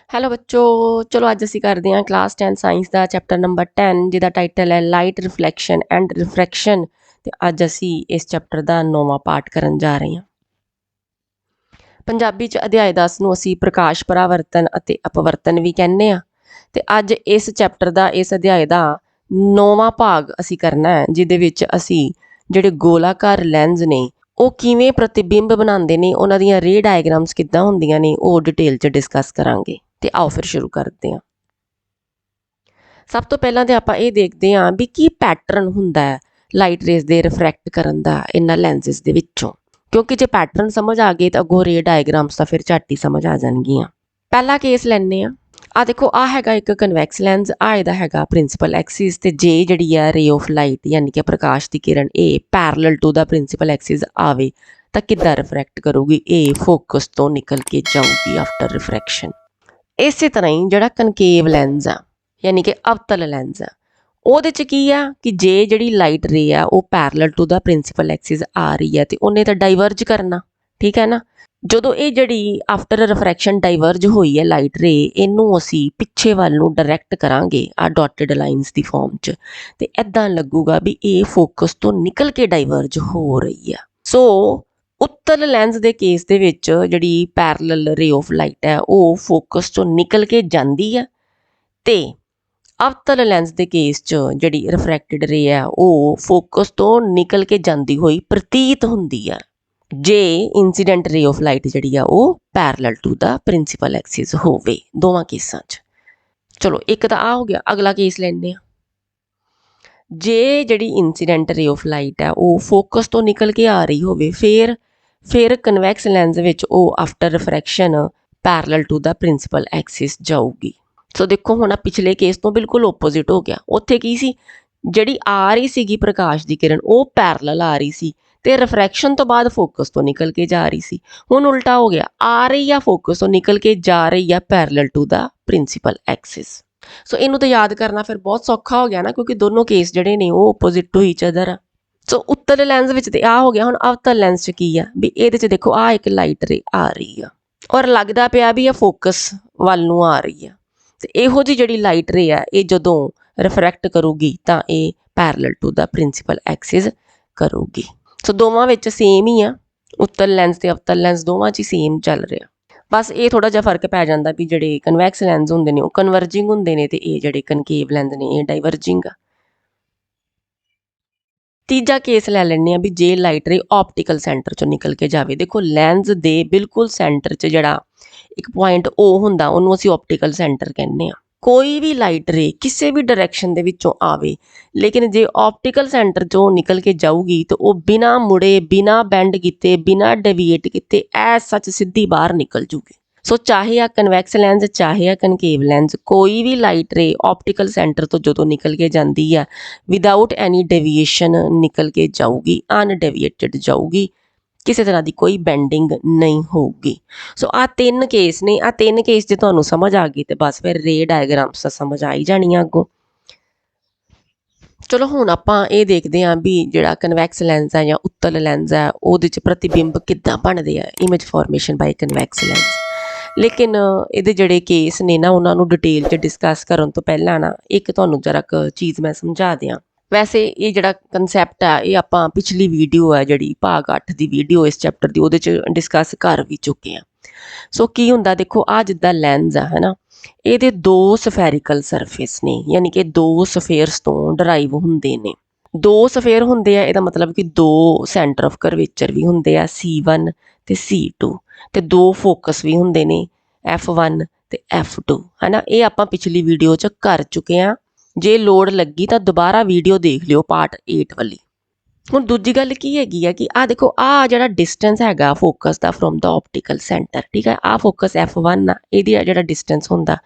Hello ਬੱਚੋ, ਚਲੋ ਅੱਜ ਅਸੀਂ ਕਰਦੇ ਹਾਂ ਕਲਾਸ 10 ਸਾਇੰਸ ਦਾ ਚੈਪਟਰ ਨੰਬਰ 10 ਜਿਹਦਾ ਟਾਈਟਲ ਹੈ ਲਾਈਟ ਰਿਫਲੈਕਸ਼ਨ ਐਂਡ ਰਿਫਰੈਕਸ਼ਨ। ਤੇ ਅੱਜ ਅਸੀਂ ਇਸ ਚੈਪਟਰ ਦਾ 9ਵਾਂ ਪਾਠ ਕਰਨ ਜਾ ਰਹੇ ਹਾਂ। ਪੰਜਾਬੀ 'ਚ ਅਧਿਆਇ 10 ਨੂੰ ਅਸੀਂ ਪ੍ਰਕਾਸ਼ ਪਰਾਵਰਤਨ ਅਤੇ ਅਪਵਰਤਨ ਵੀ ਕਹਿੰਦੇ ਹਾਂ। ਤੇ ਅੱਜ ਇਸ ਚੈਪਟਰ ਦਾ ਇਸ ਅਧਿਆਇ ਦਾ 9ਵਾਂ ਭਾਗ ਅਸੀਂ ਕਰਨਾ ਹੈ, ਜਿਹਦੇ ਵਿੱਚ ਅਸੀਂ ਜਿਹੜੇ ਗੋਲਾਕਾਰ ਲੈਂਸ ਨੇ ਉਹ ਕਿਵੇਂ ਪ੍ਰਤੀਬਿੰਬ ਬਣਾਉਂਦੇ ਨੇ, ਉਹਨਾਂ ਦੀਆਂ ਰੇ ਡਾਇਗਰਾਮਸ ਕਿੱਦਾਂ ਹੁੰਦੀਆਂ ਨੇ, ਉਹ ਡਿਟੇਲ 'ਚ ਡਿਸਕਸ ਕਰਾਂਗੇ। ਤੇ ਆਓ ਫਿਰ ਸ਼ੁਰੂ ਕਰਦੇ ਹਾਂ। ਸਭ ਤੋਂ ਪਹਿਲਾਂ ਤੇ ਆਪਾਂ ਇਹ ਦੇਖਦੇ ਹਾਂ ਵੀ ਕੀ ਪੈਟਰਨ ਹੁੰਦਾ ਹੈ ਲਾਈਟ ਰੇਜ਼ ਦੇ ਰਿਫਰੈਕਟ ਕਰਨ ਦਾ ਇਹਨਾਂ ਲੈਂਸਿਸ ਦੇ ਵਿੱਚੋਂ, ਕਿਉਂਕਿ ਜੇ ਪੈਟਰਨ ਸਮਝ ਆ ਗਏ ਤਾਂ ਅੱਗੋਂ ਰੇ ਡਾਇਗਰਾਮਸ ਤਾਂ ਫਿਰ ਝੱਟ ਹੀ ਸਮਝ ਆ ਜਾਣਗੀਆਂ। ਪਹਿਲਾ ਕੇਸ ਲੈਂਦੇ ਹਾਂ। ਆ ਦੇਖੋ, ਆ ਹੈਗਾ ਇੱਕ ਕਨਵੈਕਸ ਲੈਂਸ, ਆ ਇਹਦਾ ਹੈਗਾ ਪ੍ਰਿੰਸੀਪਲ ਐਕਸਿਸ, ਤੇ ਜੇ ਜਿਹੜੀ ਆ ਰੇ ਆਫ ਲਾਈਟ ਯਾਨੀ ਕਿ ਪ੍ਰਕਾਸ਼ ਦੀ ਕਿਰਨ ਇਹ parallel to the principal axis ਆਵੇ ਤਾਂ ਕਿੱਦਾਂ ਰਿਫਰੈਕਟ ਕਰੂਗੀ? ਇਹ ਫੋਕਸ ਤੋਂ ਨਿਕਲ ਕੇ ਜਾਊਗੀ ਆਫਟਰ ਰਿਫਰੈਕਸ਼ਨ। ਇਸੇ ਤਰ੍ਹਾਂ ਹੀ ਜਿਹੜਾ ਕਨਕੇਵ ਲੈਂਸ ਆ ਯਾਨੀ ਕਿ ਅਵਤਲ ਲੈਂਸ ਆ, ਉਹਦੇ 'ਚ ਕੀ ਆ ਕਿ ਜੇ ਜਿਹੜੀ ਲਾਈਟ ਰੇ ਆ ਉਹ parallel to the principal axis ਆ ਰਹੀ ਹੈ ਤੇ ਉਹਨੇ ਤਾਂ ਡਾਈਵਰਜ ਕਰਨਾ, ਠੀਕ ਹੈ ਨਾ। ਜਦੋਂ ਇਹ ਜਿਹੜੀ ਆਫਟਰ ਰਿਫਰੈਕਸ਼ਨ ਡਾਈਵਰਜ ਹੋਈ ਹੈ ਲਾਈਟ ਰੇ, ਇਹਨੂੰ ਅਸੀਂ ਪਿੱਛੇ ਵੱਲ ਨੂੰ ਡਾਇਰੈਕਟ ਕਰਾਂਗੇ ਆ ਡਾਟਡ ਲਾਈਨਸ ਦੀ ਫਾਰਮ 'ਚ, ਤੇ ਇੱਦਾਂ ਲੱਗੂਗਾ ਵੀ ਇਹ ਫੋਕਸ ਤੋਂ ਨਿਕਲ ਕੇ ਡਾਈਵਰਜ ਹੋ ਰਹੀ ਆ। ਸੋ ਉੱਤਲ ਲੈਂਸ ਦੇ ਕੇਸ ਦੇ ਵਿੱਚ ਜਿਹੜੀ ਪੈਰਲਲ ਰੇ ਆਫ ਲਾਈਟ ਹੈ ਉਹ ਫੋਕਸ ਤੋਂ ਨਿਕਲ ਕੇ ਜਾਂਦੀ ਹੈ, ਤੇ ਅਵਤਲ ਲੈਂਸ ਦੇ ਕੇਸ 'ਚ ਜਿਹੜੀ ਰਿਫਰੈਕਟਡ ਰੇ ਹੈ ਉਹ ਫੋਕਸ ਤੋਂ ਨਿਕਲ ਕੇ ਜਾਂਦੀ ਹੋਈ ਪ੍ਰਤੀਤ ਹੁੰਦੀ ਹੈ ਜੇ ਇਨਸੀਡੈਂਟ ਰੇ ਆਫ ਲਾਈਟ ਜਿਹੜੀ ਆ ਉਹ parallel to the principal axis ਹੋਵੇ, ਦੋਵਾਂ ਕੇਸਾਂ 'ਚ। ਚਲੋ ਇੱਕ ਤਾਂ ਆ ਹੋ ਗਿਆ, ਅਗਲਾ ਕੇਸ ਲੈਂਦੇ ਹਾਂ। ਜੇ ਜਿਹੜੀ ਇਨਸੀਡੈਂਟ ਰੇ ਆਫ ਲਾਈਟ ਹੈ ਉਹ ਫੋਕਸ ਤੋਂ ਨਿਕਲ ਕੇ ਆ ਰਹੀ ਹੋਵੇ, ਫਿਰ ਕਨਵੈਕਸ ਲੈਂਸ ਵਿੱਚ ਉਹ after refraction parallel to the principal axis ਜਾਊਗੀ। ਸੋ ਦੇਖੋ ਹੁਣ ਪਿਛਲੇ ਕੇਸ ਤੋਂ ਬਿਲਕੁਲ ਓਪੋਜ਼ਿਟ ਹੋ ਗਿਆ। ਉੱਥੇ ਕੀ ਸੀ, ਜਿਹੜੀ ਆ ਰਹੀ ਸੀਗੀ ਪ੍ਰਕਾਸ਼ ਦੀ ਕਿਰਨ ਉਹ ਪੈਰਲਲ ਆ ਰਹੀ ਸੀ ਤੇ ਰਿਫਰੈਕਸ਼ਨ ਤੋਂ ਬਾਅਦ ਫੋਕਸ ਤੋਂ ਨਿਕਲ ਕੇ ਜਾ ਰਹੀ ਸੀ। ਹੁਣ ਉਲਟਾ ਹੋ ਗਿਆ, ਆ ਰਹੀ ਆ ਫੋਕਸ ਤੋਂ ਨਿਕਲ ਕੇ ਜਾ ਰਹੀ ਆ parallel to the principal axis. So ਇਹਨੂੰ ਤਾਂ ਯਾਦ ਕਰਨਾ ਫਿਰ ਬਹੁਤ ਸੌਖਾ ਹੋ ਗਿਆ ਨਾ, ਕਿਉਂਕਿ ਦੋਨੋਂ ਕੇਸ ਜਿਹੜੇ ਨੇ ਉਹ ਓਪੋਜ਼ਿਟ ਟੂ ਈਚ ਅਦਰ ਆ। ਸੋ ਉੱਤਲ ਲੈਂਸ ਵਿੱਚ ਤੇ ਆ ਹੋ ਗਿਆ। ਹੁਣ ਅਵਤਲ ਲੈਂਸ 'ਚ ਕੀ ਆ ਵੀ ਇਹਦੇ 'ਚ ਦੇਖੋ ਆ ਇੱਕ ਲਾਈਟ ਰੇ ਆ ਰਹੀ ਆ ਔਰ ਲੱਗਦਾ ਪਿਆ ਵੀ ਇਹ ਫੋਕਸ ਵੱਲ ਨੂੰ ਆ ਰਹੀ ਆ, ਤੇ ਇਹੋ ਜਿਹੀ ਜਿਹੜੀ ਲਾਈਟ ਰੇ ਆ ਇਹ ਜਦੋਂ ਰਿਫਰੈਕਟ ਕਰੂਗੀ ਤਾਂ ਇਹ parallel to the principal axis ਕਰੂਗੀ। ਸੋ ਦੋਵਾਂ ਵਿੱਚ ਸੇਮ ਹੀ ਆ, ਉੱਤਲ ਲੈਂਸ ਤੇ ਅਵਤਲ ਲੈਂਸ ਦੋਵਾਂ 'ਚ ਹੀ ਸੇਮ ਚੱਲ ਰਿਹਾ। ਬਸ ਇਹ ਥੋੜ੍ਹਾ ਜਿਹਾ ਫਰਕ ਪੈ ਜਾਂਦਾ ਵੀ ਜਿਹੜੇ ਕਨਵੈਕਸ ਲੈਂਸ ਹੁੰਦੇ ਨੇ ਉਹ ਕਨਵਰਜਿੰਗ ਹੁੰਦੇ ਨੇ ਤੇ ਇਹ ਜਿਹੜੇ ਕਨਕੇਵ ਲੈਂਸ ਨੇ ਇਹ ਡਾਈਵਰਜਿੰਗ ਆ। ਤੀਜਾ ਕੇਸ ਲੈ ਲੈਂਦੇ ਆ ਵੀ ਜੇ ਲਾਈਟ ਰੇ ਆਪਟੀਕਲ ਸੈਂਟਰ 'ਚੋਂ ਨਿਕਲ ਕੇ ਜਾਵੇ। ਦੇਖੋ ਲੈਂਸ ਦੇ ਬਿਲਕੁਲ ਸੈਂਟਰ 'ਚ ਜਿਹੜਾ ਇੱਕ ਪੁਆਇੰਟ ਉਹ ਹੁੰਦਾ ਉਹਨੂੰ ਅਸੀਂ ਆਪਟੀਕਲ ਸੈਂਟਰ ਕਹਿੰਦੇ ਆ। ਕੋਈ ਵੀ ਲਾਈਟ ਰੇ ਕਿਸੇ ਵੀ ਡਾਇਰੈਕਸ਼ਨ ਦੇ ਵਿੱਚੋਂ ਆਵੇ, ਲੇਕਿਨ ਜੇ ਆਪਟੀਕਲ ਸੈਂਟਰ 'ਚੋਂ ਨਿਕਲ ਕੇ ਜਾਊਗੀ ਤਾਂ ਉਹ ਬਿਨਾਂ ਮੁੜੇ, ਬਿਨਾਂ ਬੈਂਡ ਕੀਤੇ, ਬਿਨਾਂ ਡੇਵੀਏਟ ਕੀਤੇ ਐ ਸੱਚ ਸਿੱਧੀ ਬਾਹਰ ਨਿਕਲ ਜੂਗੀ। ਸੋ ਚਾਹੇ ਆ ਕਨਵੈਕਸ ਲੈਂਸ ਚਾਹੇ ਆ ਕਨਕੇਵ ਲੈਂਸ, ਕੋਈ ਵੀ ਲਾਈਟ ਰੇ ਆਪਟੀਕਲ ਸੈਂਟਰ ਤੋਂ ਜਦੋਂ ਨਿਕਲ ਕੇ ਜਾਂਦੀ ਆ ਵਿਦਆਊਟ ਐਨੀ ਡੇਵੀਏਸ਼ਨ ਨਿਕਲ ਕੇ ਜਾਊਗੀ, ਅਨਡੇਵੀਏਟਡ ਜਾਊਗੀ, ਕਿਸੇ ਤਰ੍ਹਾਂ ਦੀ ਕੋਈ ਬੈਂਡਿੰਗ ਨਹੀਂ ਹੋਊਗੀ। ਸੋ ਆ ਤਿੰਨ ਕੇਸ ਨੇ। ਆ ਤਿੰਨ ਕੇਸ ਜੇ ਤੁਹਾਨੂੰ ਸਮਝ ਆ ਗਈ ਤੇ ਬਸ ਫਿਰ ਰੇ ਡਾਇਗਰਾਮਸ ਤਾਂ ਸਮਝ ਆ ਹੀ ਜਾਣੀਆਂ ਅੱਗੋਂ। ਚਲੋ ਹੁਣ ਆਪਾਂ ਇਹ ਦੇਖਦੇ ਹਾਂ ਵੀ ਜਿਹੜਾ ਕਨਵੈਕਸ ਲੈਂਸ ਹੈ ਜਾਂ ਉੱਤਲ ਲੈਂਸ ਹੈ ਉਹਦੇ 'ਚ ਪ੍ਰਤੀਬਿੰਬ ਕਿੱਦਾਂ ਬਣਦੇ ਆ, ਇਮੇਜ ਫਾਰਮੇਸ਼ਨ ਬਾਈ ਕਨਵੈਕਸ ਲੈਂਸ। ਲੇਕਿਨ ਇਹਦੇ ਜਿਹੜੇ ਕੇਸ ਨੇ ਨਾ ਉਹਨਾਂ ਨੂੰ ਡਿਟੇਲ 'ਚ ਡਿਸਕਸ ਕਰਨ ਤੋਂ ਪਹਿਲਾਂ ਨਾ ਇੱਕ ਤੁਹਾਨੂੰ ਜਰਾ ਕੁ ਚੀਜ਼ ਮੈਂ ਸਮਝਾ ਦਿਆਂ। ਵੈਸੇ ਇਹ ਜਿਹੜਾ ਕੰਸੈਪਟ ਆ ਇਹ ਆਪਾਂ ਪਿਛਲੀ ਵੀਡੀਓ ਆ ਜਿਹੜੀ ਭਾਗ 8 ਦੀ ਵੀਡੀਓ ਇਸ ਚੈਪਟਰ ਦੀ ਉਹਦੇ 'ਚ ਡਿਸਕਸ ਕਰ ਵੀ ਚੁੱਕੇ ਹਾਂ। ਸੋ ਕੀ ਹੁੰਦਾ, ਦੇਖੋ ਆ ਜਿੱਦਾਂ ਲੈਂਸ ਆ ਹੈ ਨਾ, ਇਹਦੇ ਦੋ ਸਫੈਰੀਕਲ ਸਰਫੇਸ ਨੇ, ਯਾਨੀ ਕਿ ਦੋ ਸਫੇਅਰਸ ਤੋਂ ਡਰਾਈਵ ਹੁੰਦੇ ਨੇ। ਦੋ ਸਫੇਅਰ ਹੁੰਦੇ ਆ ਇਹਦਾ ਮਤਲਬ ਕਿ ਦੋ ਸੈਂਟਰ ਆਫ ਕਰਵੇਚਰ ਵੀ ਹੁੰਦੇ ਆ C1 ਤੇ C2, ਤੇ ਦੋ ਫੋਕਸ ਵੀ ਹੁੰਦੇ ਨੇ F1 ਤੇ F2 ਹੈ ਨਾ। ਇਹ ਆਪਾਂ ਪਿਛਲੀ ਵੀਡੀਓ 'ਚ ਕਰ ਚੁੱਕੇ ਹਾਂ। ਜੇ ਲੋੜ ਲੱਗੀ ਤਾਂ ਦੁਬਾਰਾ ਵੀਡੀਓ ਦੇਖ ਲਿਓ ਪਾਰਟ 8 ਵਾਲੀ। ਹੁਣ ਦੂਜੀ ਗੱਲ ਕੀ ਹੈਗੀ ਆ ਕਿ ਆ ਦੇਖੋ ਆ ਜਿਹੜਾ ਡਿਸਟੈਂਸ ਹੈਗਾ focus the from the optical centre, ਠੀਕ ਹੈ, ਆ ਫੋਕਸ F1 ਆ, ਇਹਦੀ ਜਿਹੜਾ ਡਿਸਟੈਂਸ ਹੁੰਦਾ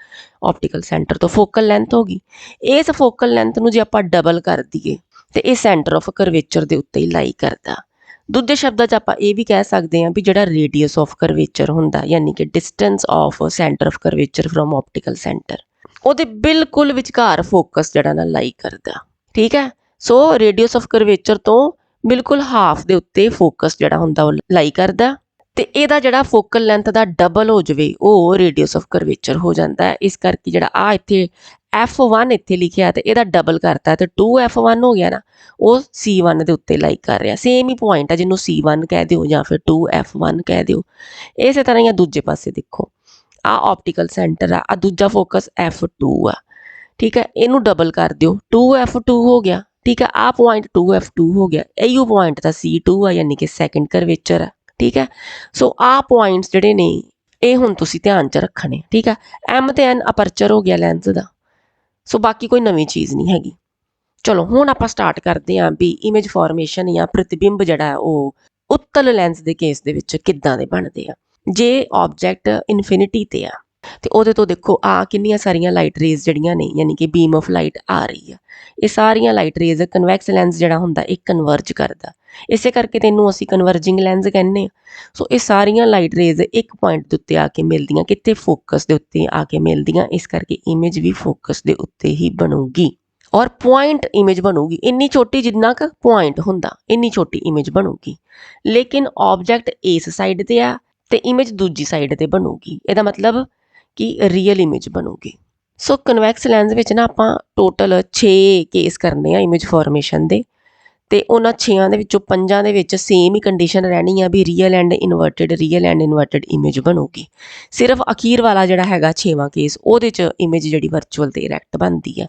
ਆਪਟੀਕਲ ਸੈਂਟਰ ਤੋਂ ਫੋਕਲ ਲੈਂਥ ਹੋ ਗਈ। ਇਸ ਫੋਕਲ ਲੈਂਥ ਨੂੰ ਜੇ ਆਪਾਂ ਡਬਲ ਕਰ ਦਈਏ ਤੇ ਇਹ ਸੈਂਟਰ ਆਫ ਕਰਵੇਚਰ ਦੇ ਉੱਤੇ ਹੀ ਲਾਈ ਕਰਦਾ। ਦੂਜੇ ਸ਼ਬਦਾਂ 'ਚ ਆਪਾਂ ਇਹ ਵੀ ਕਹਿ ਸਕਦੇ ਹਾਂ ਵੀ ਜਿਹੜਾ ਰੇਡੀਅਸ ਆਫ ਕਰਵੇਚਰ ਹੁੰਦਾ ਯਾਨੀ ਕਿ distance of centre of curvature from optical centre, ਉਹਦੇ ਬਿਲਕੁਲ ਵਿਚਕਾਰ ਫੋਕਸ ਜਿਹੜਾ ਨਾ ਲਾਈ ਕਰਦਾ, ਠੀਕ ਹੈ। ਸੋ ਰੇਡੀਅਸ ਆਫ ਕਰਵੇਚਰ ਤੋਂ ਬਿਲਕੁਲ ਹਾਫ ਦੇ ਉੱਤੇ ਫੋਕਸ ਜਿਹੜਾ ਹੁੰਦਾ ਉਹ ਲਾਈ ਕਰਦਾ, ਤੇ ਇਹਦਾ ਜਿਹੜਾ ਫੋਕਲ ਲੈਂਥ ਦਾ ਡਬਲ ਹੋ ਜਾਵੇ ਉਹ ਰੇਡੀਅਸ ਆਫ ਕਰਵੇਚਰ ਹੋ ਜਾਂਦਾ ਹੈ। ਇਸ ਕਰਕੇ ਜਿਹੜਾ ਆ ਇੱਥੇ F1 ਇੱਥੇ ਲਿਖਿਆ ਤੇ ਇਹਦਾ ਡਬਲ ਕਰਤਾ ਤੇ 2F1 ਹੋ ਗਿਆ ਨਾ, ਉਹ C1 ਦੇ ਉੱਤੇ ਲਾਈਕ ਕਰ ਰਿਹਾ। ਸੇਮ ਹੀ ਪੁਆਇੰਟ ਆ, ਜਿਹਨੂੰ C1 ਕਹਿ ਦਿਓ ਜਾਂ ਫਿਰ 2F1 ਕਹਿ ਦਿਓ। ਇਸੇ ਤਰ੍ਹਾਂ ਹੀ ਆ ਦੂਜੇ ਪਾਸੇ ਦੇਖੋ, ਆ ਆਪਟੀਕਲ ਸੈਂਟਰ ਆ ਦੂਜਾ ਫੋਕਸ F2 ਆ, ਠੀਕ ਹੈ। ਇਹਨੂੰ ਡਬਲ ਕਰ ਦਿਓ 2F2 ਹੋ ਗਿਆ, ਠੀਕ ਹੈ। ਆ ਪੁਆਇੰਟ 2F2 ਹੋ ਗਿਆ, ਇਹੋ ਪੁਆਇੰਟ ਤਾਂ C2 ਆ, ਯਾਨੀ ਕਿ ਸੈਕਿੰਡ ਕਰਵੇਚਰ ਆ, ਠੀਕ ਹੈ। ਸੋ ਆ ਪੁਆਇੰਟਸ ਜਿਹੜੇ ਨੇ ਇਹ ਹੁਣ ਤੁਸੀਂ ਧਿਆਨ 'ਚ ਰੱਖਣੇ, ਠੀਕ ਹੈ। M ਤੇ N ਅਪਰਚਰ ਹੋ ਗਿਆ ਲੈਂਸ ਦਾ। ਸੋ ਬਾਕੀ ਕੋਈ ਨਵੀਂ ਚੀਜ਼ ਨਹੀਂ ਹੈਗੀ। ਚਲੋ ਹੁਣ ਆਪਾਂ ਸਟਾਰਟ ਕਰਦੇ ਹਾਂ ਵੀ ਇਮੇਜ ਫਾਰਮੇਸ਼ਨ ਜਾਂ ਪ੍ਰਤੀਬਿੰਬ ਜਿਹੜਾ ਉਹ ਉੱਤਲ ਲੈਂਸ ਦੇ ਕੇਸ ਦੇ ਵਿੱਚ ਕਿੱਦਾਂ ਦੇ ਬਣਦੇ ਆ। ਜੇ ਆਬਜੈਕਟ ਇਨਫਿਨਿਟੀ ਤੇ ਆ ਤੇ ਉਹਦੇ ਤੋਂ ਦੇਖੋ ਆ ਕਿੰਨੀਆਂ ਸਾਰੀਆਂ ਲਾਈਟ ਰੇਜ਼ ਜਿਹੜੀਆਂ ਨੇ, ਯਾਨੀ ਕਿ ਬੀਮ ਆਫ ਲਾਈਟ ਆ ਰਹੀ ਆ। ਇਹ ਸਾਰੀਆਂ ਲਾਈਟ ਰੇਜ਼ ਕਨਵੈਕਸ ਲੈਂਸ ਜਿਹੜਾ ਹੁੰਦਾ ਇਹ ਕਨਵਰਜ ਕਰਦਾ, ਇਸੇ ਕਰਕੇ ਤੈਨੂੰ ਅਸੀਂ ਕਨਵਰਜਿੰਗ ਲੈਂਸ ਕਹਿੰਦੇ ਆ। ਸੋ ਇਹ ਸਾਰੀਆਂ ਲਾਈਟ ਰੇਜ਼ ਇੱਕ ਪੁਆਇੰਟ ਦੇ ਉੱਤੇ ਆ ਕੇ ਮਿਲਦੀਆਂ, ਕਿਤੇ ਫੋਕਸ ਦੇ ਉੱਤੇ ਆ ਕੇ ਮਿਲਦੀਆਂ, ਇਸ ਕਰਕੇ ਇਮੇਜ ਵੀ ਫੋਕਸ ਦੇ ਉੱਤੇ ਹੀ ਬਣੂਗੀ ਔਰ ਪੁਆਇੰਟ ਇਮੇਜ ਬਣੂਗੀ। ਇੰਨੀ ਛੋਟੀ ਜਿੰਨਾ ਕੁ ਪੁਆਇੰਟ ਹੁੰਦਾ ਇੰਨੀ ਛੋਟੀ ਇਮੇਜ ਬਣੂਗੀ। ਲੇਕਿਨ ਆਬਜੈਕਟ ਇਸ ਸਾਈਡ ਤੇ ਆ ਤੇ ਇਮੇਜ ਦੂਜੀ ਸਾਈਡ ਤੇ ਬਣੂਗੀ, ਇਹਦਾ ਮਤਲਬ ਕਿ ਰੀਅਲ ਇਮੇਜ ਬਣੂਗੀ। ਸੋ ਕਨਵੈਕਸ ਲੈਂਸ ਵਿੱਚ ਨਾ ਆਪਾਂ ਟੋਟਲ 6 ਕੇਸ ਕਰਨੇ ਆ ਇਮੇਜ ਫਾਰਮੇਸ਼ਨ ਦੇ, ਤੇ ਉਹਨਾਂ 6 ਦੇ ਵਿੱਚੋਂ 5 ਦੇ ਵਿੱਚ ਸੇਮ ਹੀ ਕੰਡੀਸ਼ਨ ਰਹਿਣੀ ਆ ਵੀ ਰੀਅਲ ਐਂਡ ਇਨਵਰਟਿਡ ਇਮੇਜ ਬਣੂਗੀ। ਸਿਰਫ ਅਖੀਰ ਵਾਲਾ ਜਿਹੜਾ ਹੈਗਾ 6ਵਾਂ ਕੇਸ, ਉਹਦੇ 'ਚ ਇਮੇਜ ਜਿਹੜੀ ਵਰਚੁਅਲ ਤੇ ਇਰੈਕਟ ਬਣਦੀ ਆ।